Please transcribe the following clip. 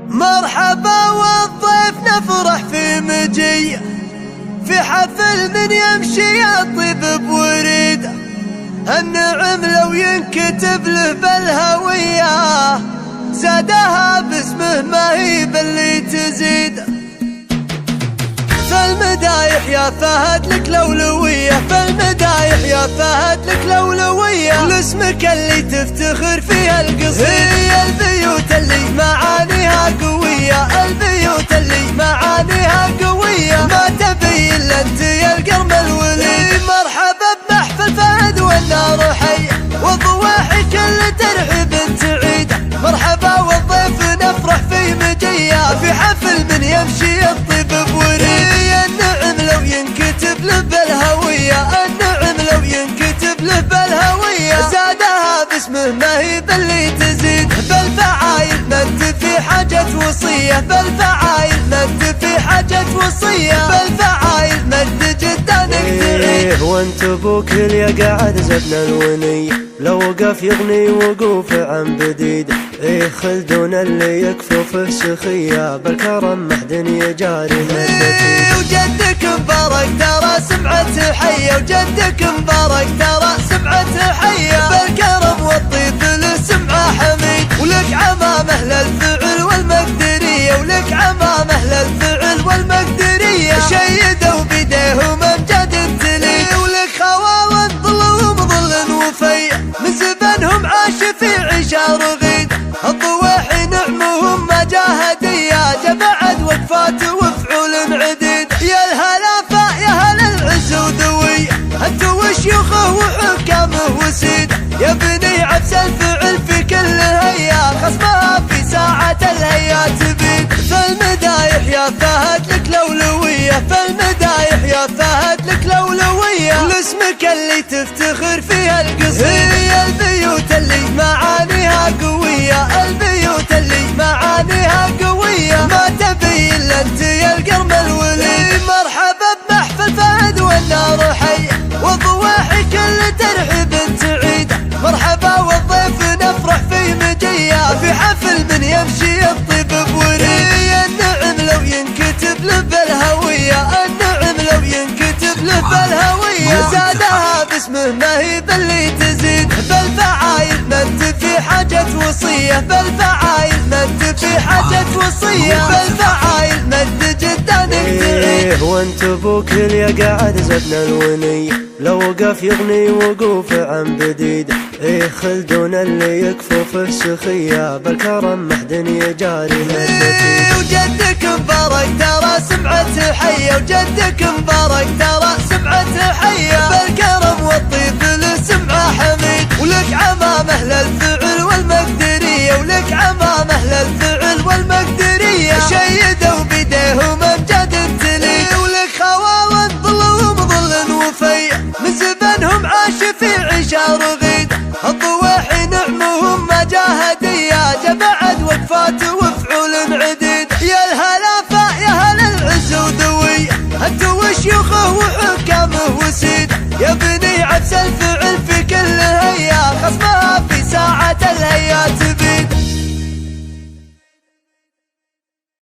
مرحبا والضيف نفرح في مجيه، في حفل من يمشي يطيب بوريده. النعم لو ينكتب له بالهوية، زادها باسمه ما هي باللي تزيده. فالمدايح يا فهد لك لولوية، فالمدايح يا فهد لك لولوية، لاسمك اللي تفتخر فيها القصيدة. هي البيوت اللي معانيها قوية، البيوت اللي معانيها قوية، ما تبين الا انت يا القرم الولي. مرحبا بمحفل فهد والنار حية، والضواحي كل ترحيب تعيده. مرحبا والضيف نفرح في مجيه، في حفل من يمشي الطيب بوريده. النعم لو ينكتب له بالهوية، النعم لو ينكتب له بالهوية، زادها باسمه ما هي باللي تزيد. بالفعايل ما انت في حاجة وصية، بالفعايل ما انت في حاجة وصية، بالفعايل مجد جدا تعيد. وانت ابوك اللي قاعد زدنا الوني، لو وقف يغني وقوف عن بديد. خلدون اللي يكفف السخية، بالكرم محدن يجاري مدتي. وجدك مبارك ترى سمعته حية، وجدك مبارك ترى سمعته حية، بالكرم والطيب له سمعه حميد. ولك عمامه للفعل والمقدرية، ولك عمامه للفعل والمقدرية، شيدوا بيديهم امجاد تلي. ولك خواوة ظلهم ظل وفي، من زبنهم عاش في عشا رغيد. الضواحي نعمهم مجاهدية، جمعت وقفات وفعول عديد. يا الهلافة يا هل العز ودوي، انتو وشيوخه وحكامه وسيد. يا بني عبس الفعل في كل هيا، خصمها في ساعة الهيا تبيد. فالمدايح يا فهد لك لولوية، فالمدايح يا فهد لك لولوية، لاسمك اللي تفتخر فيها القصيدة. هي البيوت اللي معانيها قوية، البيوت اللي معانيها قوية، ما تبين الا انت يا القرم الولي. مرحبا بمحفل فهد والنار حية، والضواحي كل ترحيب تعيده. مرحبا والضيف نفرح في مجيه، في حفل من يمشي الطيب بوريده. النعم لو ينكتب له بالهوية، النعم لو ينكتب له بالهوية، زادها باسمه ما هي باللي تزيد. بالفعايل ما انت في حاجة وصية، بالفعايل ما انت في حاجة وصية، بالفعايل مجد جدا تعيد. وانت ابوك اللي قاعد زدنا الوني، لو وقف يغني وقوف عن بديد. خلدون اللي يكفف السخية، بالكرم محدن يجاري مدتي. وجدك مبارك ترى سمعته حية، وجدك مبارك ترى سمعته حية، بالكرم والطيب له سمعه حميد. ولك عمامه للفعل والمقدرية، ولك عمامه للفعل والمقدرية، شيدوا بيديهم امجاد تلي. ولك خواوة ظلهم ظل وفي، من زبنهم عاش في عشا رغيد. الضواحي نعمهم مجاهدية، جمعت وقفات وفعول عديد. يا الهلافة يا هل العز ودوي، انتو وشيوخه